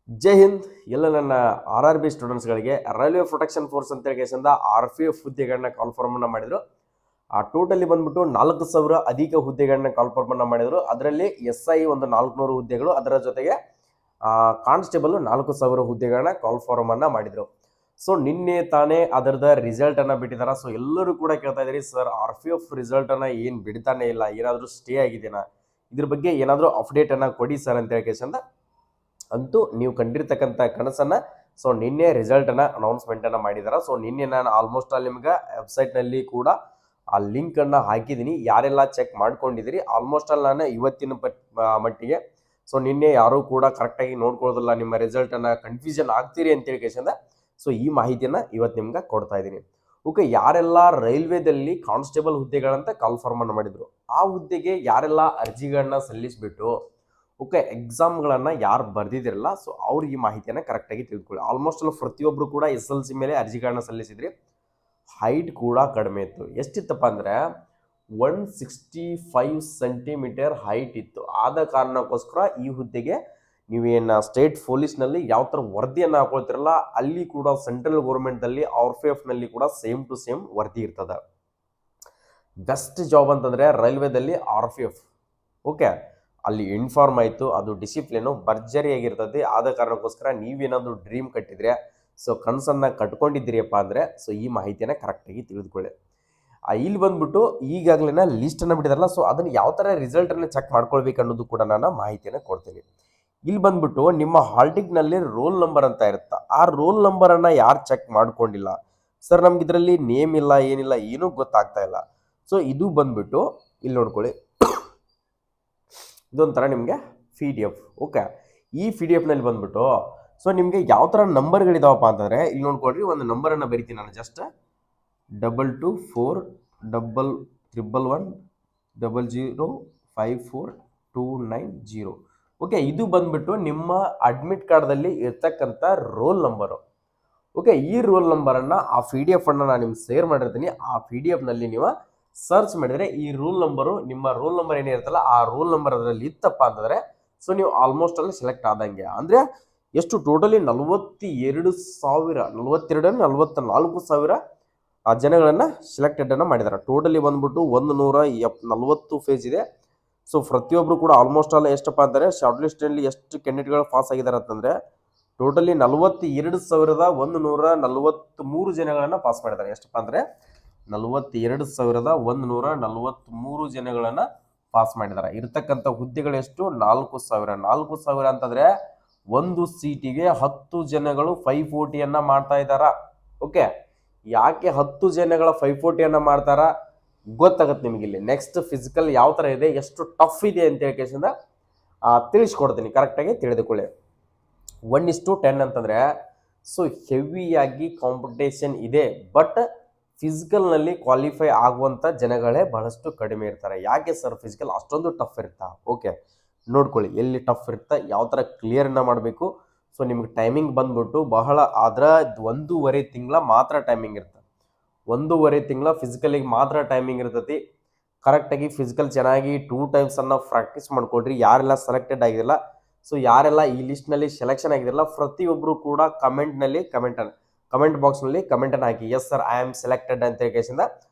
ಜೈ ಹಿಂದ್. ಎಲ್ಲ ನನ್ನ RRB ಸ್ಟೂಡೆಂಟ್ಸ್ಗಳಿಗೆ railway protection force ಅಂತ ಕೇಸಿಂದ RPF ಹುದ್ದೆಗಳನ್ನ ಕಾಲ್ಫಾರ್ಮನ್ನು ಮಾಡಿದರು. ಟೋಟಲಿ ಬಂದ್ಬಿಟ್ಟು 4,000 ಅಧಿಕ ಹುದ್ದೆಗಳನ್ನ ಕಾಲ್ಫಾರ್ಮನ್ನು ಮಾಡಿದರು. ಅದರಲ್ಲಿ SI ಒಂದು 400 ಹುದ್ದೆಗಳು, ಅದರ ಜೊತೆಗೆ ಕಾನ್ಸ್ಟೇಬಲ್ 4,000 ಹುದ್ದೆಗಳನ್ನ ಕಾಲ್ಫಾರ್ಮನ್ನು ಮಾಡಿದರು. ಸೊ ನಿನ್ನೆ ತಾನೇ ಅದರದ ರಿಸಲ್ಟ್ ಅನ್ನ ಬಿಟ್ಟಿದ್ದಾರೆ. ಸೊ ಎಲ್ಲರೂ ಕೂಡ ಕೇಳ್ತಾ ಇದ್ರಿ, ಸರ್ RPF ರಿಸಲ್ಟ್ ಅನ್ನ ಏನು ಬಿಡ್ತಾನೆ ಇಲ್ಲ, ಏನಾದರೂ ಸ್ಟೇ ಆಗಿದೆನಾ, ಇದ್ರ ಬಗ್ಗೆ ಏನಾದರೂ ಅಪ್ಡೇಟ್ ಅನ್ನ ಕೊಡಿ ಸರ್ ಅಂತ ಕೇಸಿಂದ ಅಂತೂ ನೀವು ಕಂಡಿರ್ತಕ್ಕಂಥ ಕನಸನ್ನ ಸೊ ನಿನ್ನೆ ರಿಸಲ್ಟ್ ಅನ್ನ ಅನೌನ್ಸ್ಮೆಂಟ್ ಅನ್ನ ಮಾಡಿದಾರ. ಸೊ ನಿನ್ನೆ ನಾನು ಆಲ್ಮೋಸ್ಟ್ ಅಲ್ಲಿ ನಿಮ್ಗೆ ವೆಬ್ಸೈಟ್ ನಲ್ಲಿ ಕೂಡ ಆ ಲಿಂಕ್ ಅನ್ನ ಹಾಕಿದ್ದೀನಿ. ಯಾರೆಲ್ಲ ಚೆಕ್ ಮಾಡ್ಕೊಂಡಿದ್ದೀರಿ ಆಲ್ಮೋಸ್ಟ್ ಅಲ್ಲಿ ನಾನು ಇವತ್ತಿನ ಮಟ್ಟಿಗೆ ಸೊ ನಿನ್ನೆ ಯಾರು ಕೂಡ ಕರೆಕ್ಟಾಗಿ ನೋಡ್ಕೊಳ್ಳೋದಿಲ್ಲ, ನಿಮ್ಮ ರಿಸಲ್ಟ್ ಅನ್ನ ಕನ್ಫ್ಯೂಷನ್ ಆಗ್ತೀರಿ ಅಂತ ಹೇಳಿಕೆಸಿಂದ ಸೊ ಈ ಮಾಹಿತಿಯನ್ನ ಇವತ್ತು ನಿಮ್ಗೆ ಕೊಡ್ತಾ ಇದ್ದೀನಿ. ಓಕೆ, ಯಾರೆಲ್ಲ ರೈಲ್ವೆದಲ್ಲಿ ಕಾನ್ಸ್ಟೇಬಲ್ ಹುದ್ದೆಗಳಂತ ಕಾಲ್ಫಾರ್ಮ್ ಅನ್ನು ಮಾಡಿದ್ರು, ಆ ಹುದ್ದೆಗೆ ಯಾರೆಲ್ಲ ಅರ್ಜಿಗಳನ್ನ ಸಲ್ಲಿಸ್ಬಿಟ್ಟು ಓಕೆ ಎಕ್ಸಾಮ್ಗಳನ್ನು ಯಾರು ಬರ್ದಿದಿರಲ್ಲ ಸೊ ಅವ್ರು ಈ ಮಾಹಿತಿಯನ್ನು ಕರೆಕ್ಟಾಗಿ ತಿಳ್ಕೊಳ್ಳಿ. ಆಲ್ಮೋಸ್ಟ್ ಅಲ್ಲಿ ಪ್ರತಿಯೊಬ್ಬರು ಕೂಡ SLC ಮೇಲೆ ಅರ್ಜಿಗಳನ್ನ ಸಲ್ಲಿಸಿದ್ರಿ. ಹೈಟ್ ಕೂಡ ಕಡಿಮೆ ಇತ್ತು. ಎಷ್ಟಿತ್ತಪ್ಪ ಅಂದರೆ 165 ಸೆಂಟಿಮೀಟರ್ ಹೈಟ್ ಇತ್ತು. ಆದ ಕಾರಣಕ್ಕೋಸ್ಕರ ಈ ಹುದ್ದೆಗೆ ನೀವೇನು ಸ್ಟೇಟ್ ಪೊಲೀಸ್ನಲ್ಲಿ ಯಾವ ಥರ ವರದಿಯನ್ನು ಹಾಕೊಳ್ತಿರಲ್ಲ, ಅಲ್ಲಿ ಕೂಡ ಸೆಂಟ್ರಲ್ ಗೌರ್ಮೆಂಟ್ದಲ್ಲಿ RPFನಲ್ಲಿ ಕೂಡ ಸೇಮ್ ಟು ಸೇಮ್ ವರದಿ ಇರ್ತದೆ. ಬೆಸ್ಟ್ ಜಾಬ್ ಅಂತಂದರೆ ರೈಲ್ವೆದಲ್ಲಿ RPF. ಓಕೆ, ಅಲ್ಲಿ ಇನ್ಫಾರ್ಮ್ ಆಯಿತು, ಅದು ಡಿಸಿಪ್ಲಿನು ಭರ್ಜರಿಯಾಗಿರ್ತದೆ. ಆದ ಕಾರಣಕ್ಕೋಸ್ಕರ ನೀವೇನಾದರೂ ಡ್ರೀಮ್ ಕಟ್ಟಿದ್ರೆ ಸೊ ಕನಸನ್ನು ಕಟ್ಕೊಂಡಿದ್ದೀರಿಯಪ್ಪ ಅಂದರೆ ಸೊ ಈ ಮಾಹಿತಿಯನ್ನು ಕರೆಕ್ಟಾಗಿ ತಿಳಿದುಕೊಳ್ಳಿ. ಇಲ್ಲಿ ಬಂದ್ಬಿಟ್ಟು ಈಗಾಗಲೇ ಲಿಸ್ಟನ್ನು ಬಿಟ್ಟಿದಾರಲ್ಲ, ಸೊ ಅದನ್ನು ಯಾವ ಥರ ರಿಸಲ್ಟನ್ನು ಚೆಕ್ ಮಾಡ್ಕೊಳ್ಬೇಕು ಅನ್ನೋದು ಕೂಡ ನಾನು ಮಾಹಿತಿಯನ್ನು ಕೊಡ್ತೀನಿ. ಇಲ್ಲಿ ಬಂದ್ಬಿಟ್ಟು ನಿಮ್ಮ ಹಾಲ್ಟಿಕ್ನಲ್ಲಿ ರೋಲ್ ನಂಬರ್ ಅಂತ ಇರುತ್ತೆ. ಆ ರೋಲ್ ನಂಬರನ್ನು ಯಾರು ಚೆಕ್ ಮಾಡ್ಕೊಂಡಿಲ್ಲ, ಸರ್ ನಮ್ಗೆ ಇದರಲ್ಲಿ ನೇಮ್ ಇಲ್ಲ, ಏನಿಲ್ಲ, ಏನೂ ಗೊತ್ತಾಗ್ತಾ ಇಲ್ಲ. ಸೊ ಇದು ಬಂದ್ಬಿಟ್ಟು ಇಲ್ಲಿ ನೋಡ್ಕೊಳ್ಳಿ, ಇದೊಂಥರ ನಿಮಗೆ PDF. ಓಕೆ, ಈ PDF ನಲ್ಲಿ ಬಂದ್ಬಿಟ್ಟು ಸೊ ನಿಮಗೆ ಯಾವ ಥರ ನಂಬರ್ಗಳಿದಾವಪ್ಪ ಅಂತಂದರೆ ಇಲ್ಲಿ ನೋಡ್ಕೊಳ್ರಿ, ಒಂದು ನಂಬರನ್ನು ಬರಿತೀನಿ ನಾನು, ಜಸ್ಟ್ 22411100542990. ಓಕೆ, ಇದು ಬಂದ್ಬಿಟ್ಟು ನಿಮ್ಮ ಅಡ್ಮಿಟ್ ಕಾರ್ಡ್ದಲ್ಲಿ ಇರ್ತಕ್ಕಂಥ ರೋಲ್ ನಂಬರು. ಓಕೆ, ಈ ರೋಲ್ ನಂಬರನ್ನು ಆ PDF ಅನ್ನು ನಾನು ನಿಮ್ಗೆ ಶೇರ್ ಮಾಡಿರ್ತೀನಿ. ಆ PDF ನಲ್ಲಿ ನೀವು ಸರ್ಚ್ ಮಾಡಿದರೆ ಈ ರೋಲ್ ನಂಬರು, ನಿಮ್ಮ ರೋಲ್ ನಂಬರ್ ಏನಿರುತ್ತಲ್ಲ ಆ ರೋಲ್ ನಂಬರ್ ಅದರಲ್ಲಿ ಇತ್ತಪ್ಪ ಅಂತಂದರೆ ಸೊ ನೀವು ಆಲ್ಮೋಸ್ಟ್ ಅಲ್ಲಿ ಸೆಲೆಕ್ಟ್ ಆದಂಗೆ. ಅಂದರೆ ಎಷ್ಟು ಟೋಟಲಿ 44,000 ಜನಗಳನ್ನು ಸೆಲೆಕ್ಟೆಡನ್ನು ಮಾಡಿದ್ದಾರೆ. ಟೋಟಲಿ ಬಂದ್ಬಿಟ್ಟು 140 ಫೇಜ್ ಇದೆ. ಸೊ ಪ್ರತಿಯೊಬ್ಬರು ಕೂಡ ಆಲ್ಮೋಸ್ಟ್ ಅಲ್ಲ ಎಷ್ಟಪ್ಪ ಅಂದರೆ ಶಾರ್ಟ್ ಲಿಸ್ಟಲ್ಲಿ ಎಷ್ಟು ಕ್ಯಾಂಡಿಡೇಟ್ಗಳು ಪಾಸ್ ಆಗಿದ್ದಾರೆ ಅಂತಂದರೆ ಟೋಟಲಿ 42,143 ಜನಗಳನ್ನು ಪಾಸ್ ಮಾಡಿದ್ದಾರೆ. ಎಷ್ಟಪ್ಪ ಅಂದರೆ 42,143 ಜನಗಳನ್ನು ಪಾಸ್ ಮಾಡಿದ್ದಾರೆ. ಇರ್ತಕ್ಕಂಥ ಹುದ್ದೆಗಳು ಎಷ್ಟು? 4,000 ಅಂತಂದ್ರೆ ಒಂದು ಸೀಟಿಗೆ 10 ಜನಗಳು ಪೈಪೋಟಿಯನ್ನ ಮಾಡ್ತಾ ಇದ್ದಾರ. ಓಕೆ, ಯಾಕೆ 10 ಜನಗಳ ಪೈಪೋಟಿಯನ್ನ ಮಾಡ್ತಾರ ಗೊತ್ತಾಗತ್ತೆ ನಿಮಗೆ. ಇಲ್ಲಿ ನೆಕ್ಸ್ಟ್ ಫಿಸಿಕಲ್ ಯಾವ ತರ ಇದೆ, ಎಷ್ಟು ಟಫ್ ಇದೆ ಅಂತ ಹೇಳಿಕೆಸಿಂದ ತಿಳಿಸ್ಕೊಡ್ತೀನಿ, ಕರೆಕ್ಟಾಗಿ ತಿಳಿದುಕೊಳ್ಳಿ. 1:10 ಅಂತಂದ್ರೆ ಸೊ ಹೆವಿಯಾಗಿ ಕಾಂಪಿಟೇಷನ್ ಇದೆ. ಬಟ್ ಫಿಸಿಕಲ್ನಲ್ಲಿ ಕ್ವಾಲಿಫೈ ಆಗುವಂಥ ಜನಗಳೇ ಬಹಳಷ್ಟು ಕಡಿಮೆ ಇರ್ತಾರೆ. ಯಾಕೆ ಸರ್ ಫಿಸಿಕಲ್ ಅಷ್ಟೊಂದು ಟಫ್ ಇರುತ್ತಾ? ಓಕೆ, ನೋಡ್ಕೊಳ್ಳಿ ಎಲ್ಲಿ ಟಫ್ ಇರುತ್ತೆ, ಯಾವ ಥರ ಕ್ಲಿಯರನ್ನು ಮಾಡಬೇಕು. ಸೊ ನಿಮ್ಗೆ ಟೈಮಿಂಗ್ ಬಂದ್ಬಿಟ್ಟು ಬಹಳ ಅದರ 1.5 ತಿಂಗಳ ಮಾತ್ರ ಟೈಮಿಂಗ್ ಇರುತ್ತೆ. 1.5 ತಿಂಗಳ ಫಿಸಿಕಲಿಗೆ ಮಾತ್ರ ಟೈಮಿಂಗ್ ಇರ್ತೈತಿ. ಕರೆಕ್ಟಾಗಿ ಫಿಸಿಕಲ್ ಚೆನ್ನಾಗಿ 2 ಟೈಮ್ಸ್ ಪ್ರಾಕ್ಟೀಸ್ ಮಾಡ್ಕೊಳ್ರಿ. ಯಾರೆಲ್ಲ ಸೆಲೆಕ್ಟೆಡ್ ಆಗಿರಲ್ಲ, ಸೊ ಯಾರೆಲ್ಲ ಈ ಲಿಸ್ಟ್ನಲ್ಲಿ ಸೆಲೆಕ್ಷನ್ ಆಗಿರಲ್ಲ, ಪ್ರತಿಯೊಬ್ಬರು ಕೂಡ ಕಮೆಂಟ್ ಬಾಕ್ಸ್ನಲ್ಲಿ ಕಮೆಂಟನ್ನು ಹಾಕಿ, yes sir I am selected ಅಂತ ಹೇಳಿಕೆಸಿಂದ.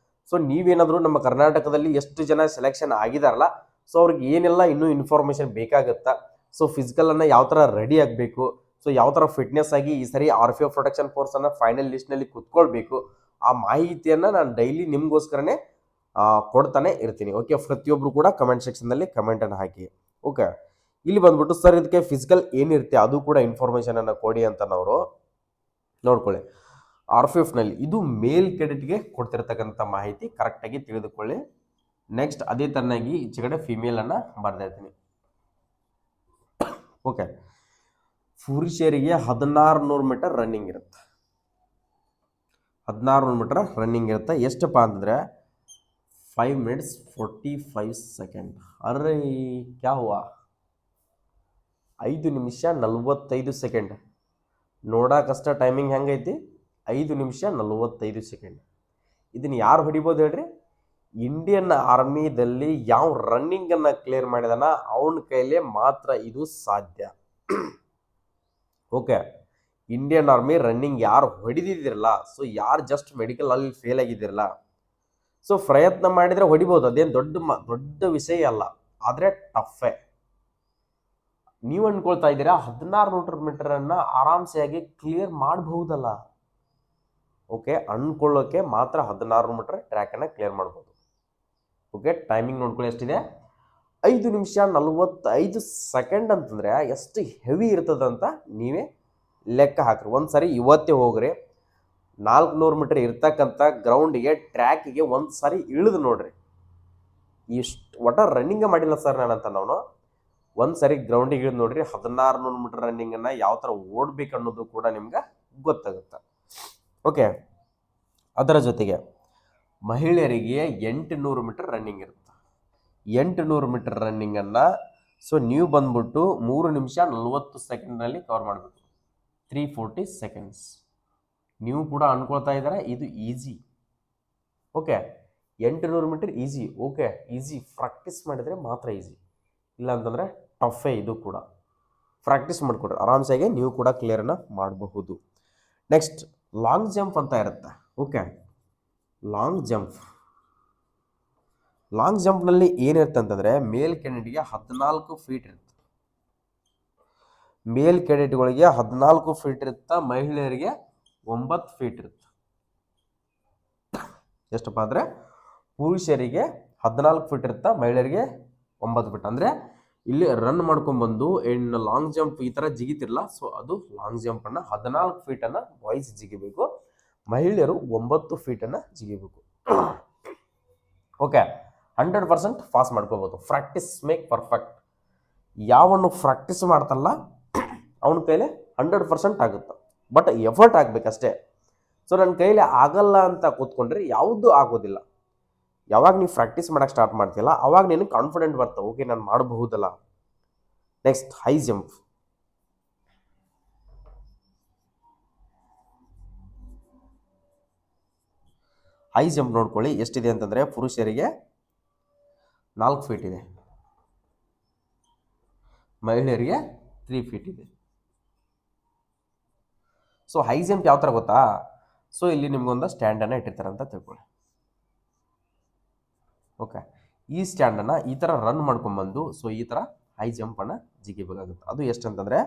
ಸೊ ನೀವೇನಾದರೂ ನಮ್ಮ ಕರ್ನಾಟಕದಲ್ಲಿ ಎಷ್ಟು ಜನ ಸೆಲೆಕ್ಷನ್ ಆಗಿದಾರಲ್ಲ ಸೊ ಅವ್ರಿಗೆ ಏನೆಲ್ಲ ಇನ್ನೂ ಇನ್ಫಾರ್ಮೇಷನ್ ಬೇಕಾಗುತ್ತಾ, ಸೊ ಫಿಸಿಕಲನ್ನು ಯಾವ ಥರ ರೆಡಿ ಆಗಬೇಕು, ಸೊ ಯಾವ ಥರ ಫಿಟ್ನೆಸ್ ಆಗಿ ಈ ಸರಿ RPF ಪ್ರೊಟೆಕ್ಷನ್ ಫೋರ್ಸನ್ನು ಫೈನಲ್ ಲಿಸ್ಟ್ನಲ್ಲಿ ಕೂತ್ಕೊಳ್ಬೇಕು, ಆ ಮಾಹಿತಿಯನ್ನು ನಾನು ಡೈಲಿ ನಿಮಗೋಸ್ಕರನೇ ಕೊಡ್ತಾನೆ ಇರ್ತೀನಿ. ಓಕೆ, ಪ್ರತಿಯೊಬ್ಬರು ಕೂಡ ಕಮೆಂಟ್ ಸೆಕ್ಷನ್ನಲ್ಲಿ ಕಮೆಂಟನ್ನು ಹಾಕಿ. ಓಕೆ, ಇಲ್ಲಿ ಬಂದ್ಬಿಟ್ಟು ಸರ್ ಇದಕ್ಕೆ ಫಿಸಿಕಲ್ ಏನಿರುತ್ತೆ ಅದು ಕೂಡ ಇನ್ಫಾರ್ಮೇಷನನ್ನು ಕೊಡಿ ಅಂತ ನಾವು ನೋಡ್ಕೊಳ್ಳಿ. RPFನಲ್ಲಿ ಇದು ಮೇಲ್ ಕೆಡೆಟ್ಗೆ ಕೊಡ್ತಿರ್ತಕ್ಕಂಥ ಮಾಹಿತಿ, ಕರೆಕ್ಟಾಗಿ ತಿಳಿದುಕೊಳ್ಳಿ. ನೆಕ್ಸ್ಟ್ ಅದೇ ತರನಾಗಿ ಈಚೆ ಕಡೆ ಫಿಮೇಲನ್ನು ಬರ್ದಿರ್ತೀನಿ. ಓಕೆ, ಪುರುಷರಿಗೆ 1600 ಮೀಟರ್ ರನ್ನಿಂಗ್ ಇರುತ್ತೆ. 1600 ಮೀಟರ್ ರನ್ನಿಂಗ್ ಇರುತ್ತೆ. ಎಷ್ಟಪ್ಪ ಅಂತಂದರೆ 5 minutes 45 seconds. ಅರೆ ಕ್ಯಾ ಹುವಾ, 5 ನಿಮಿಷ 45 ಸೆಕೆಂಡ್. ನೋಡೋಕಷ್ಟ ಟೈಮಿಂಗ್ ಹೆಂಗೈತಿ, 5 ನಿಮಿಷ 45 ಸೆಕೆಂಡ್. ಇದನ್ನು ಯಾರು ಹೊಡಿಬೋದು ಹೇಳ್ರಿ? ಇಂಡಿಯನ್ ಆರ್ಮಿದಲ್ಲಿ ಯಾವ ರನ್ನಿಂಗನ್ನು ಕ್ಲಿಯರ್ ಮಾಡಿದಾನ ಅವನ ಕೈಲೇ ಮಾತ್ರ ಇದು ಸಾಧ್ಯ. ಓಕೆ, ಇಂಡಿಯನ್ ಆರ್ಮಿ ರನ್ನಿಂಗ್ ಯಾರು ಹೊಡಿದಿದಿರಲ್ಲ, ಸೊ ಯಾರು ಜಸ್ಟ್ ಮೆಡಿಕಲ್ ಅಲ್ಲಿ ಫೇಲ್ ಆಗಿದಿರಲ್ಲ, ಸೊ ಪ್ರಯತ್ನ ಮಾಡಿದ್ರೆ ಹೊಡಿಬೋದು, ಅದೇನು ದೊಡ್ಡ ವಿಷಯ ಅಲ್ಲ, ಆದರೆ ಟಫೇ. ನೀವು ಅನ್ಕೊಳ್ತಾ ಇದ್ದೀರಾ 1600 ಮೀಟರ್ ಅನ್ನ ಆರಾಮ್ಸೆ ಆಗಿ ಕ್ಲಿಯರ್ ಮಾಡಬಹುದಲ್ಲ. ಓಕೆ, ಅನ್ಕೊಳ್ಳೋಕೆ ಮಾತ್ರ 1600 ಮೀಟರ್ ಟ್ರ್ಯಾಕ್ ಅನ್ನ ಕ್ಲಿಯರ್ ಮಾಡ್ಬೋದು. ಓಕೆ, ಟೈಮಿಂಗ್ ನೋಡ್ಕೊಳ್ಳಿ ಎಷ್ಟಿದೆ, 5 ನಿಮಿಷ 45 ಸೆಕೆಂಡ್ ಅಂತಂದ್ರೆ ಎಷ್ಟು ಹೆವಿ ಇರ್ತದಂತ ನೀವೇ ಲೆಕ್ಕ ಹಾಕ್ರಿ. ಒಂದ್ಸರಿ ಇವತ್ತೇ ಹೋಗ್ರಿ, 400 ಮೀಟರ್ ಇರ್ತಕ್ಕಂಥ ಗ್ರೌಂಡಿಗೆ ಟ್ರ್ಯಾಕಿಗೆ ಒಂದ್ಸರಿ ಇಳಿದು ನೋಡ್ರಿ. ಇಷ್ಟು ಒಟ್ಟ ರನ್ನಿಂಗ್ ಮಾಡಿಲ್ಲ ಸರ್ ನಾನಂತ ನಾವು ಒಂದ್ಸರಿ ಗ್ರೌಂಡಿಗೆ ಇಳಿದು ನೋಡ್ರಿ, 1600 ಮೀಟರ್ ರನ್ನಿಂಗ್ ಅನ್ನ ಯಾವ ತರ ಓಡ್ಬೇಕು ಅನ್ನೋದು ಕೂಡ ನಿಮ್ಗೆ ಗೊತ್ತಾಗುತ್ತೆ. ಓಕೆ, ಅದರ ಜೊತೆಗೆ ಮಹಿಳೆಯರಿಗೆ 800 ಮೀಟರ್ ರನ್ನಿಂಗ್ ಇರುತ್ತೆ. 800 ಮೀಟರ್ ರನ್ನಿಂಗ್ ಅನ್ನ ಸೊ ನೀವು ಬಂದ್ಬಿಟ್ಟು 3 ನಿಮಿಷ 40 ಸೆಕೆಂಡ್ನಲ್ಲಿ ಕವರ್ ಮಾಡಬೇಕು, 340 ಸೆಕೆಂಡ್ಸ್. ನೀವು ಕೂಡ ಅನ್ಕೊಳ್ತಾ ಇದ್ದಾರೆ ಇದು easy. Okay, 800 metre easy. Okay, easy practice ಮಾಡಿದರೆ ಮಾತ್ರ ಈಸಿ, ಇಲ್ಲ ಅಂತಂದರೆ ಟಫೇ. ಇದು ಕೂಡ ಪ್ರಾಕ್ಟೀಸ್ ಮಾಡಿಕೊಡ್ರಿ, ಆರಾಮ್ಸಾಗೆ ನೀವು ಕೂಡ ಕ್ಲಿಯರ್ನ ಮಾಡಬಹುದು. ನೆಕ್ಸ್ಟ್ ಲಾಂಗ್ ಜಂಪ್ ಅಂತ ಇರುತ್ತೆ. ಓಕೆ, ಲಾಂಗ್ ಜಂಪ್ನಲ್ಲಿ ಏನಿರುತ್ತೆ ಅಂತಂದರೆ ಮೇಲ್ ಕೆಡೆಟ್ಗೆ 14 ಫೀಟ್ ಇರುತ್ತೆ. ಮೇಲ್ ಕೆಡೆಟ್ಗಳಿಗೆ 14 ಫೀಟ್ ಇರುತ್ತೆ, ಮಹಿಳೆಯರಿಗೆ 9 ಫೀಟ್ ಇರುತ್ತೆ. ಎಷ್ಟಪ್ಪ ಅಂದರೆ ಪುರುಷರಿಗೆ 14 ಫೀಟ್ ಇರುತ್ತೆ, ಮಹಿಳೆಯರಿಗೆ 9 ಫೀಟ್. ಅಂದರೆ ಇಲ್ಲಿ ರನ್ ಮಾಡ್ಕೊಂಡ್ಬಂದು ಇನ್ನು ಲಾಂಗ್ ಜಂಪ್ ಈ ಥರ ಜಿಗಿತಿರಲ್ಲ, ಸೊ ಅದು ಲಾಂಗ್ ಜಂಪನ್ನು 14 ಫೀಟನ್ನು ಬಾಯ್ಸ್ ಜಿಗಿಬೇಕು, ಮಹಿಳೆಯರು 9 ಫೀಟನ್ನು ಜಿಗಿಬೇಕು. ಓಕೆ, 100% ಪಾಸ್ ಮಾಡ್ಕೋಬೋದು. Practice make perfect. ಯಾವನ್ನು ಪ್ರಾಕ್ಟೀಸ್ ಮಾಡ್ತಲ್ಲ ಅವನ ಕೈಲಿ 100% ಆಗುತ್ತೆ, ಬಟ್ ಎಫರ್ಟ್ ಆಗಬೇಕಷ್ಟೇ. ಸೊ ನನ್ನ ಕೈಲಿ ಆಗಲ್ಲ ಅಂತ ಕೂತ್ಕೊಂಡ್ರೆ ಯಾವುದೂ ಆಗೋದಿಲ್ಲ. ಯಾವಾಗ ನೀವು ಪ್ರಾಕ್ಟೀಸ್ ಮಾಡೋಕ್ಕೆ ಸ್ಟಾರ್ಟ್ ಮಾಡ್ತೀಯಲ್ಲ ಅವಾಗ ನೀನು ಕಾನ್ಫಿಡೆಂಟ್ ಬರ್ತವೆ, ಓಕೆ ನಾನು ಮಾಡಬಹುದಲ್ಲ. Next high jump. High jump ನೋಡ್ಕೊಳ್ಳಿ ಎಷ್ಟಿದೆ ಅಂತಂದರೆ ಪುರುಷರಿಗೆ 4 ಫೀಟ್ ಇದೆ, ಮಹಿಳೆಯರಿಗೆ 3 ಫೀಟ್ ಇದೆ. ಸೊ ಹೈ ಜಂಪ್ ಯಾವ ಥರ ಗೊತ್ತಾ, ಸೊ ಇಲ್ಲಿ ನಿಮ್ಗೊಂದು ಸ್ಟ್ಯಾಂಡನ್ನು ಇಟ್ಟಿರ್ತಾರೆ ಅಂತ ತಿಳ್ಕೊಳ್ಳಿ. ಓಕೆ, ಈ ಸ್ಟ್ಯಾಂಡನ್ನು ಈ ಥರ ರನ್ ಮಾಡ್ಕೊಂಡ್ಬಂದು ಸೊ ಈ ಥರ ಹೈ ಜಂಪನ್ನು ಜಿಗಿಬೇಕಾಗುತ್ತೆ. ಅದು ಎಷ್ಟು ಅಂತಂದರೆ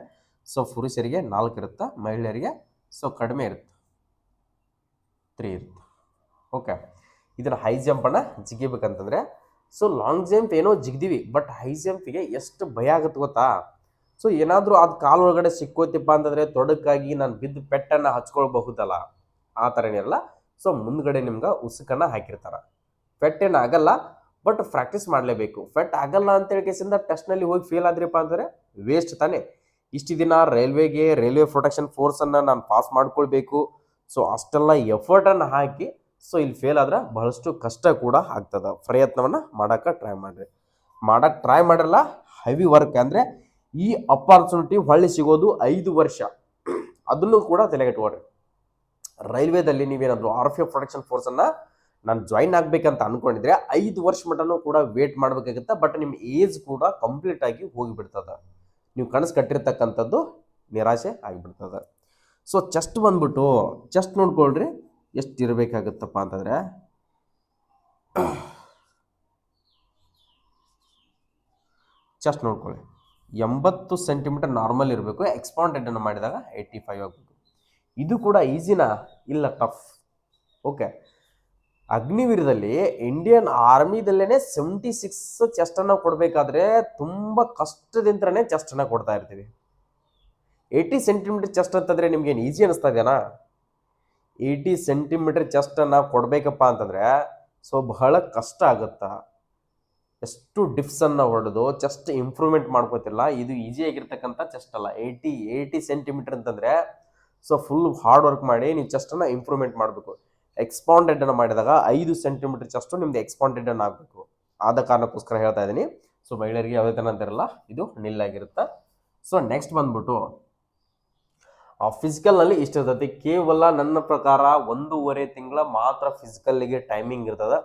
ಸೊ ಪುರುಷರಿಗೆ 4 ಇರುತ್ತೆ, ಮಹಿಳೆಯರಿಗೆ ಸೊ ಕಡಿಮೆ ಇರುತ್ತೆ, 3 ಇರುತ್ತೆ. ಓಕೆ, ಇದನ್ನು ಹೈ ಜಂಪನ್ನು ಜಿಗಿಬೇಕಂತಂದರೆ ಸೊ ಲಾಂಗ್ ಜಂಪ್ ಏನೋ ಜಿಗ್ದೀವಿ, ಬಟ್ ಹೈ ಜಂಪಿಗೆ ಎಷ್ಟು ಭಯ ಆಗುತ್ತೆ ಗೊತ್ತಾ. ಸೊ ಏನಾದರೂ ಅದು ಕಾಲು ಒಳಗಡೆ ಸಿಕ್ಕೋತಿಪ್ಪ ಅಂತಂದರೆ ತೊಡಕಾಗಿ ನಾನು ಬಿದ್ದು ಪೆಟ್ಟನ್ನು ಹಚ್ಕೊಳ್ಬಹುದಲ್ಲ, ಆ ಥರ ಏನಿರಲ್ಲ. ಸೊ ಮುಂದ್ಗಡೆ ನಿಮ್ಗೆ ಉಸುಕನ್ನು ಹಾಕಿರ್ತಾರೆ. ಪೆಟ್ಟೇನು ಆಗಲ್ಲ, ಬಟ್ ಪ್ರಾಕ್ಟೀಸ್ ಮಾಡಲೇಬೇಕು. ಫೆಟ್ ಆಗಲ್ಲ ಅಂತೇಳಿ ಕೇಸಿಂದ ಟೆಸ್ಟ್ನಲ್ಲಿ ಹೋಗಿ ಫೇಲ್ ಆದ್ರಿಪ್ಪ ಅಂದರೆ ವೇಸ್ಟ್ ತಾನೇ. ಇಷ್ಟು ದಿನ ರೈಲ್ವೆ ಪ್ರೊಟೆಕ್ಷನ್ ಫೋರ್ಸನ್ನು ನಾನು ಪಾಸ್ ಮಾಡ್ಕೊಳ್ಬೇಕು, ಸೊ ಅಷ್ಟೆಲ್ಲ ಎಫರ್ಟನ್ನು ಹಾಕಿ ಸೊ ಇಲ್ಲಿ ಫೇಲ್ ಆದ್ರೆ ಬಹಳಷ್ಟು ಕಷ್ಟ ಕೂಡ ಆಗ್ತದೆ. ಪ್ರಯತ್ನವನ್ನು ಮಾಡೋಕ್ಕೆ ಟ್ರೈ ಮಾಡಿರಲ್ಲ, ಹೆವಿ ವರ್ಕ್. ಅಂದರೆ ಈ ಅಪಾರ್ಚುನಿಟಿ ಹೊಳ್ಳಿ ಸಿಗೋದು 5 ವರ್ಷ, ಅದನ್ನು ಕೂಡ ತಲೆಗೆಟ್ಕೊಡ್ರಿ. ರೈಲ್ವೇದಲ್ಲಿ ನೀವೇನಾದರೂ RPF ಪ್ರೊಟೆಕ್ಷನ್ ಫೋರ್ಸನ್ನು ನಾನು ಜಾಯಿನ್ ಆಗಬೇಕಂತ ಅಂದ್ಕೊಂಡಿದ್ರೆ 5 ವರ್ಷ ಮಟನೂ ಕೂಡ ವೇಟ್ ಮಾಡಬೇಕಾಗುತ್ತೆ. ಬಟ್ ನಿಮ್ಮ ಏಜ್ ಕೂಡ ಕಂಪ್ಲೀಟ್ ಆಗಿ ಹೋಗಿಬಿಡ್ತದೆ, ನೀವು ಕನಸು ಕಟ್ಟಿರ್ತಕ್ಕಂಥದ್ದು ನಿರಾಶೆ ಆಗಿಬಿಡ್ತದೆ. ಸೊ ಚೆಸ್ಟ್ ಬಂದ್ಬಿಟ್ಟು ಚೆಸ್ಟ್ ನೋಡ್ಕೊಳ್ರಿ ಎಷ್ಟು ಇರಬೇಕಾಗುತ್ತಪ್ಪ ಅಂತಂದರೆ ಚೆಸ್ಟ್ ನೋಡ್ಕೊಳ್ಳಿ 80 ಸೆಂಟಿಮೀಟರ್ ನಾರ್ಮಲ್ ಇರಬೇಕು, ಎಕ್ಸ್ಪಾಂಡೆಡನ್ನು ಮಾಡಿದಾಗ 85 ಆಗಬೇಕು. ಇದು ಕೂಡ ಈಸಿನಾ? ಇಲ್ಲ, ಟಫ್. ಓಕೆ, ಅಗ್ನಿವೀರದಲ್ಲಿ ಇಂಡಿಯನ್ ಆರ್ಮಿದಲ್ಲೇ 76 ಚೆಸ್ಟನ್ನು ಕೊಡಬೇಕಾದ್ರೆ ತುಂಬ ಕಷ್ಟದಿಂದನೇ ಚೆಸ್ಟನ್ನು ಕೊಡ್ತಾ ಇರ್ತೀವಿ. 80 ಸೆಂಟಿಮೀಟರ್ ಚೆಸ್ಟ್ ಅಂತಂದರೆ ನಿಮ್ಗೇನು ಈಸಿ ಅನಿಸ್ತಾ ಇದೆಯಾ? 80 ಸೆಂಟಿಮೀಟರ್ ಚೆಸ್ಟನ್ನು ಕೊಡಬೇಕಪ್ಪ ಅಂತಂದರೆ ಸೊ ಬಹಳ ಕಷ್ಟ ಆಗುತ್ತಾ. ಎಷ್ಟು ಡಿಪ್ಸನ್ನು ಹೊಡೆದು ಚೆಸ್ಟ್ ಇಂಪ್ರೂವ್ಮೆಂಟ್ ಮಾಡ್ಕೋತಿಲ್ಲ, ಇದು ಈಸಿಯಾಗಿರ್ತಕ್ಕಂಥ ಚೆಸ್ಟ್ ಅಲ್ಲ. 80 ಸೆಂಟಿಮೀಟರ್ ಅಂತಂದರೆ ಸೊ ಫುಲ್ ಹಾರ್ಡ್ ವರ್ಕ್ ಮಾಡಿ ನೀವು ಚೆಸ್ಟನ್ನು ಇಂಪ್ರೂವ್ಮೆಂಟ್ ಮಾಡಬೇಕು. ಎಕ್ಸ್ಪಾಂಡೆಡನ್ನು ಮಾಡಿದಾಗ 5 ಸೆಂಟಿಮೀಟರ್ ಚೆಸ್ಟು ನಿಮ್ದು ಎಕ್ಸ್ಪಾಂಡೆಡನ್ನು ಆಗಬೇಕು. ಆದ ಕಾರಣಕ್ಕೋಸ್ಕರ ಹೇಳ್ತಾ ಇದ್ದೀನಿ. ಸೊ ಮಹಿಳೆಯರಿಗೆ ಯಾವುದೇ ಥರ ಅಂತಿರಲ್ಲ, ಇದು ನಿಲ್ಲಾಗಿರುತ್ತೆ. ಸೊ ನೆಕ್ಸ್ಟ್ ಬಂದ್ಬಿಟ್ಟು ಫಿಸಿಕಲ್ನಲ್ಲಿ ಇಷ್ಟಿರ್ತೈತಿ. ಕೇವಲ ನನ್ನ ಪ್ರಕಾರ 1.5 ತಿಂಗಳ ಮಾತ್ರ ಫಿಸಿಕಲ್ಲಿಗೆ ಟೈಮಿಂಗ್ ಇರ್ತದೆ.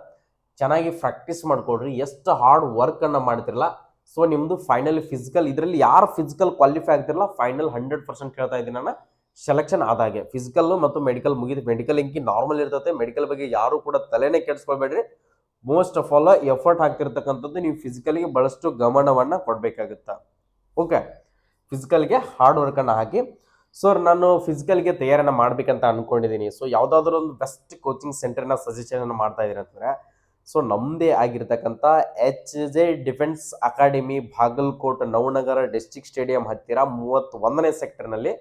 ಚೆನ್ನಾಗಿ ಪ್ರಾಕ್ಟೀಸ್ ಮಾಡ್ಕೊಡ್ರಿ. ಎಷ್ಟು ಹಾರ್ಡ್ ವರ್ಕನ್ನು ಮಾಡ್ತಿರಲ್ಲ ಸೊ ನಿಮ್ದು ಫೈನಲ್ ಫಿಸಿಕಲ್, ಇದರಲ್ಲಿ ಯಾರು ಫಿಸಿಕಲ್ ಕ್ವಾಲಿಫೈ ಆಗ್ತಿರಲ್ಲ ಫೈನಲ್ 100% ಹೇಳ್ತಾ ಇದ್ದೀನಿ ನಾನು, ಸೆಲೆಕ್ಷನ್ ಆದಾಗೆ. ಫಿಸಿಕಲ್ ಮತ್ತು ಮೆಡಿಕಲ್ ಮುಗಿದು, ಮೆಡಿಕಲ್ ಇಂಕಿ ನಾರ್ಮಲ್ ಇರ್ತದೆ. ಮೆಡಿಕಲ್ ಬಗ್ಗೆ ಯಾರು ಕೂಡ ತಲೆನೇ ಕೆಡಿಸ್ಕೊಳ್ಬೇಡ್ರಿ. ಮೋಸ್ಟ್ ಆಫ್ ಆಲ್ ಎಫರ್ಟ್ ಹಾಕ್ತಿರ್ತಕ್ಕಂಥದ್ದು ನೀವು ಫಿಸಿಕಲ್ಗೆ ಬಹಳಷ್ಟು ಗಮನವನ್ನ ಕೊಡ್ಬೇಕಾಗುತ್ತಾ. ಓಕೆ, ಫಿಸಿಕಲ್ಗೆ ಹಾರ್ಡ್ ವರ್ಕ್ ಅನ್ನ ಹಾಕಿ. ಸೊ ನಾನು ಫಿಸಿಕಲ್ಗೆ ತಯಾರನ್ನ ಮಾಡ್ಬೇಕಂತ ಅನ್ಕೊಂಡಿದ್ದೀನಿ. ಸೊ ಯಾವ್ದಾದ್ರು ಒಂದು ಬೆಸ್ಟ್ ಕೋಚಿಂಗ್ ಸೆಂಟರ್ನ ಸಜೆಷನ್ ಮಾಡ್ತಾ ಇದೀನಿ ಅಂತಂದ್ರೆ, ಸೊ ನಮ್ಮದೇ ಆಗಿರ್ತಕ್ಕಂಥ HJ defence academy, Bagalkot Navanagar district stadium ಹತ್ತಿರ 31ನೇ ಸೆಕ್ಟರ್ನಲ್ಲಿ.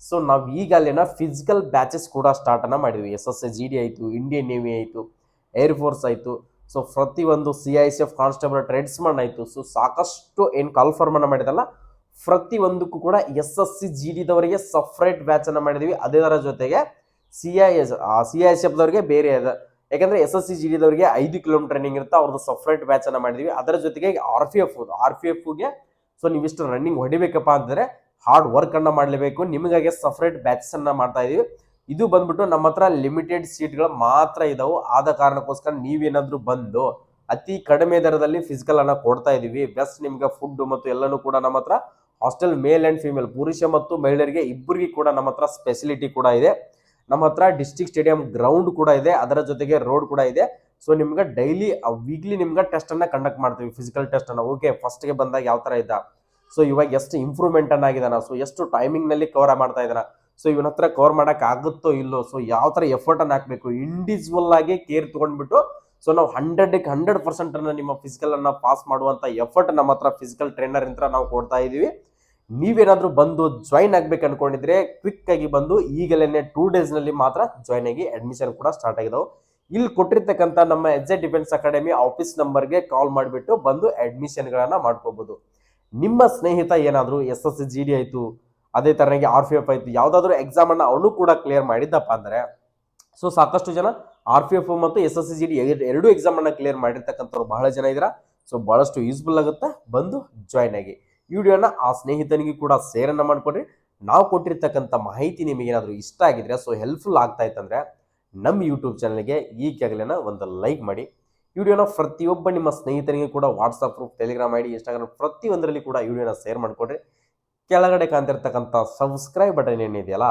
ಸೊ ನಾವು ಈಗ ಅಲ್ಲಿನ ಫಿಸಿಕಲ್ ಬ್ಯಾಚಸ್ ಕೂಡ ಸ್ಟಾರ್ಟ್ ಅನ್ನ ಮಾಡಿದ್ವಿ. SSGD ಆಯಿತು, ಇಂಡಿಯನ್ ನೇವಿ ಆಯಿತು, ಏರ್ಫೋರ್ಸ್ ಆಯಿತು, ಸೊ ಪ್ರತಿಯೊಂದು CISF ಕಾನ್ಸ್ಟೇಬಲ್, ಟ್ರೇಡ್ಸ್ಮನ್ ಆಯಿತು. ಸೊ ಸಾಕಷ್ಟು ಏನು ಕಾಲ್ಫಾರ್ಮ್ ಅನ್ನ ಮಾಡಿದಲ್ಲ, ಪ್ರತಿಯೊಂದಕ್ಕೂ ಕೂಡ SSGD ದವರಿಗೆ ಸಪ್ರೇಟ್ ಬ್ಯಾಚ್ ಅನ್ನ ಮಾಡಿದ್ವಿ. ಅದರ ಜೊತೆಗೆ CISF ದವರಿಗೆ ಬೇರೆ ಅದ. ಯಾಕಂದ್ರೆ SSGD ದವರಿಗೆ 5 ಕಿಲೋಮೀಟರ್ ಟ್ರೈನಿಂಗ್ ಇರುತ್ತೆ, ಅವ್ರದ್ದು ಸಪ್ರೇಟ್ ಬ್ಯಾಚ್ ಅನ್ನ ಮಾಡಿದ್ವಿ. ಅದರ ಜೊತೆಗೆ RPFಗೆ ಸೊ ನೀವಿಷ್ಟು ರನ್ನಿಂಗ್ ಹೊಡಿಬೇಕಪ್ಪ ಅಂತಂದ್ರೆ ಹಾರ್ಡ್ ವರ್ಕ್ ಅನ್ನ ಮಾಡಲೇಬೇಕು. ನಿಮಗಾಗಿ ಸಪ್ರೇಟ್ ಬ್ಯಾಚಸ್ ಅನ್ನ ಮಾಡ್ತಾ ಇದೀವಿ. ಇದು ಬಂದ್ಬಿಟ್ಟು ನಮ್ಮ ಹತ್ರ ಲಿಮಿಟೆಡ್ ಸೀಟ್ಗಳು ಮಾತ್ರ ಇದಾವೆ. ಆದ ಕಾರಣಕ್ಕೋಸ್ಕರ ನೀವೇನಾದ್ರೂ ಬಂದು ಅತಿ ಕಡಿಮೆ ದರದಲ್ಲಿ ಫಿಸಿಕಲ್ ಅನ್ನ ಕೊಡ್ತಾ ಇದೀವಿ. ಬೆಸ್ಟ್ ನಿಮ್ಗೆ ಫುಡ್ ಮತ್ತು ಎಲ್ಲನೂ ಕೂಡ ನಮ್ಮ ಹತ್ರ ಹಾಸ್ಟೆಲ್ ಮೇಲ್ ಅಂಡ್ ಫಿಮೇಲ್, ಪುರುಷ ಮತ್ತು ಮಹಿಳೆಯರಿಗೆ ಇಬ್ಬರಿಗೆ ಕೂಡ ನಮ್ಮ ಹತ್ರ ಸ್ಪೆಸಿಲಿಟಿ ಕೂಡ ಇದೆ. ನಮ್ಮ ಹತ್ರ ಡಿಸ್ಟ್ರಿಕ್ಟ್ ಸ್ಟೇಡಿಯಂ ಗ್ರೌಂಡ್ ಕೂಡ ಇದೆ, ಅದರ ಜೊತೆಗೆ ರೋಡ್ ಕೂಡ ಇದೆ. ಸೊ ನಿಮ್ಗೆ ಡೈಲಿ ವೀಕ್ಲಿ ನಿಮ್ಗೆ ಟೆಸ್ಟ್ ಅನ್ನ ಕಂಡಕ್ಟ್ ಮಾಡ್ತೀವಿ, ಫಿಸಿಕಲ್ ಟೆಸ್ಟ್ ಅನ್ನ. ಓಕೆ, ಫಸ್ಟ್ಗೆ ಬಂದಾಗ ಯಾವ ತರ ಇದ್ದ, ಸೊ ಇವಾಗ ಎಷ್ಟು ಇಂಪ್ರೂವ್ಮೆಂಟ್ ಅನ್ನ ಆಗಿದಾನ, ಸೊ ಎಷ್ಟು ಟೈಮಿಂಗ್ ನಲ್ಲಿ ಕವರ್ ಮಾಡ್ತಾ ಇದ್ದಾನ, ಸೊ ಇವನ ಹತ್ರ ಕವರ್ ಮಾಡಕ್ ಆಗುತ್ತೋ ಇಲ್ಲೋ, ಸೊ ಯಾವ ತರ ಎಫರ್ಟ್ ಅನ್ನ ಹಾಕ್ಬೇಕು, ಇಂಡಿವಿಜುವಲ್ ಆಗಿ ಕೇರ್ ತಗೊಂಡ್ಬಿಟ್ಟು ಸೊ ನಾವು 100% ಅನ್ನ ನಿಮ್ಮ ಫಿಸಿಕಲ್ ಅನ್ನ ಪಾಸ್ ಮಾಡುವಂತ ಎಫರ್ಟ್ ನಮ್ಮ ಹತ್ರ ಫಿಸಿಕಲ್ ಟ್ರೈನರ್ ಇಂದ ನಾವು ಕೊಡ್ತಾ ಇದೀವಿ. ನೀವೇನಾದ್ರೂ ಬಂದು ಜಾಯಿನ್ ಆಗ್ಬೇಕು ಅನ್ಕೊಂಡಿದ್ರೆ ಕ್ವಿಕ್ ಆಗಿ ಬಂದು ಈಗಲೇ 2 days ನಲ್ಲಿ ಮಾತ್ರ ಜಾಯಿನ್ ಆಗಿ, ಅಡ್ಮಿಷನ್ ಕೂಡ ಸ್ಟಾರ್ಟ್ ಆಗಿದಾವೆ. ಇಲ್ಲಿ ಕೊಟ್ಟಿರ್ತಕ್ಕಂಥ ನಮ್ಮ HJ ಡಿಫೆನ್ಸ್ ಅಕಾಡೆಮಿ ಆಫೀಸ್ ನಂಬರ್ಗೆ ಕಾಲ್ ಮಾಡಿಬಿಟ್ಟು ಬಂದು ಅಡ್ಮಿಷನ್ ಗಳನ್ನ ಮಾಡ್ಕೋಬಹುದು. ನಿಮ್ಮ ಸ್ನೇಹಿತ ಏನಾದ್ರು SSGD ಆಯ್ತು, ಅದೇ ತರನಾಗಿ RPF ಆಯ್ತು, ಯಾವ್ದಾದ್ರು ಎಕ್ಸಾಮ್ ಅನ್ನ ಅವನು ಕೂಡ ಕ್ಲಿಯರ್ ಮಾಡಿದ್ದಪ್ಪ ಅಂದ್ರೆ, ಸೊ ಸಾಕಷ್ಟು ಜನ RPF ಮತ್ತು SSGD ಎರಡು ಎಕ್ಸಾಮ್ ಅನ್ನ ಕ್ಲಿಯರ್ ಮಾಡಿರ್ತಕ್ಕಂಥವ್ರು ಬಹಳ ಜನ ಇದ್ರ. ಸೊ ಬಹಳಷ್ಟು ಯೂಸ್ಫುಲ್ ಆಗುತ್ತೆ, ಬಂದು ಜಾಯಿನ್ ಆಗಿ. ಈ ವಿಡಿಯೋನ ಆ ಸ್ನೇಹಿತನಿಗೆ ಕೂಡ ಶೇರ್ ಅನ್ನ ಮಾಡ್ಕೊಡ್ರಿ. ನಾವು ಕೊಟ್ಟಿರ್ತಕ್ಕಂಥ ಮಾಹಿತಿ ನಿಮಗೆ ಏನಾದರೂ ಇಷ್ಟ ಆಗಿದ್ರೆ, ಸೊ ಹೆಲ್ಪ್ಫುಲ್ ಆಗ್ತಾ ಇತ್ತಂದ್ರೆ ನಮ್ಮ ಯೂಟ್ಯೂಬ್ ಚಾನಲ್ಗೆ ಈಗಾಗಲೇ ಒಂದು ಲೈಕ್ ಮಾಡಿ. ಈ ವಿಡಿಯೋನ ಪ್ರತಿಯೊಬ್ಬ ನಿಮ್ಮ ಸ್ನೇಹಿತನಿಗೆ ಕೂಡ WhatsApp group, Telegram ID, Instagram ಪ್ರತಿಯೊಂದರಲ್ಲಿ ಕೂಡ ಈ ವಿಡಿಯೋನ ಶೇರ್ ಮಾಡ್ಕೊಡ್ರಿ. ಕೆಳಗಡೆ ಕಾಣ್ತಿರ್ತಕ್ಕಂಥ ಸಬ್ಸ್ಕ್ರೈಬ್ ಬಟನ್ ಏನಿದೆಯಲ್ಲ,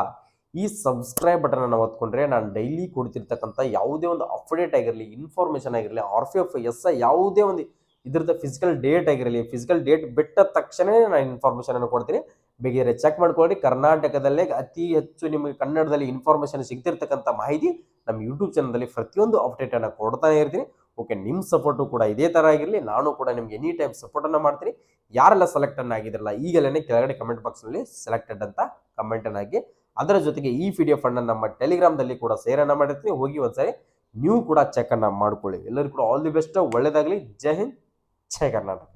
ಈ ಸಬ್ಸ್ಕ್ರೈಬ್ ಬಟನ್ ಅನ್ನು ಒತ್ಕೊಂಡ್ರೆ ನಾನು ಡೈಲಿ ಕೊಡ್ತಿರ್ತಕ್ಕಂಥ ಯಾವುದೇ ಒಂದು ಅಪ್ಡೇಟ್ ಆಗಿರಲಿ, ಇನ್ಫಾರ್ಮೇಶನ್ ಆಗಿರಲಿ, RPF SI ಯಾವುದೇ ಒಂದು ಇದ್ರದ್ದು ಫಿಸಿಕಲ್ ಡೇಟ್ ಆಗಿರಲಿ, ಫಿಸಿಕಲ್ ಡೇಟ್ ಬಿಟ್ಟ ತಕ್ಷಣ ನಾನು ಇನ್ಫಾರ್ಮೇಶನ್ ಅನ್ನು ಕೊಡ್ತೀನಿ. ಬೇಗ ಚೆಕ್ ಮಾಡ್ಕೊಳ್ಳಿ. ಕರ್ನಾಟಕದಲ್ಲೇ ಅತಿ ಹೆಚ್ಚು ನಿಮಗೆ ಕನ್ನಡದಲ್ಲಿ ಇನ್ಫಾರ್ಮೇಶನ್ ಸಿಗ್ತಿರ್ತಕ್ಕಂಥ ಮಾಹಿತಿ ನಮ್ಮ ಯೂಟ್ಯೂಬ್ ಚಾನಲ್ನಲ್ಲಿ ಪ್ರತಿಯೊಂದು ಅಪ್ಡೇಟ್ ಅನ್ನು ಕೊಡ್ತಾನೆ ಇರ್ತೀನಿ. ಓಕೆ, ನಿಮ್ಮ ಸಪೋರ್ಟು ಕೂಡ ಇದೇ ತರ ಆಗಿರಲಿ. ನಾನು ಕೂಡ ನಿಮ್ಗೆ ಎನಿ ಟೈಮ್ ಸಪೋರ್ಟ್ ಅನ್ನ ಮಾಡ್ತೀನಿ. ಯಾರೆಲ್ಲ ಸೆಲೆಕ್ಟ್ ಅನ್ನ ಆಗಿದ್ರಲ್ಲ ಈಗಲೇ ಕೆಳಗಡೆ ಕಮೆಂಟ್ ಬಾಕ್ಸ್ ನಲ್ಲಿ ಸೆಲೆಕ್ಟೆಡ್ ಅಂತ ಕಮೆಂಟ್ ಅನ್ನ ಹಾಕಿ. ಅದರ ಜೊತೆಗೆ ಈ PDF ಅನ್ನ ನಮ್ಮ ಟೆಲಿಗ್ರಾಮ್ದಲ್ಲಿ ಕೂಡ ಶೇರ್ ಅನ್ನ ಮಾಡಿರ್ತೀನಿ. ಹೋಗಿ ಒಂದ್ಸರಿ ನೀವು ಕೂಡ ಚೆಕ್ ಅನ್ನ ಮಾಡ್ಕೊಳ್ಳಿ. ಎಲ್ಲರಿಗೂ ಕೂಡ ಆಲ್ ದಿ ಬೆಸ್ಟ್, ಒಳ್ಳೇದಾಗಲಿ. ಜೈ ಹಿಂದ್, ಜೈ ಕರ್ನಾಟಕ.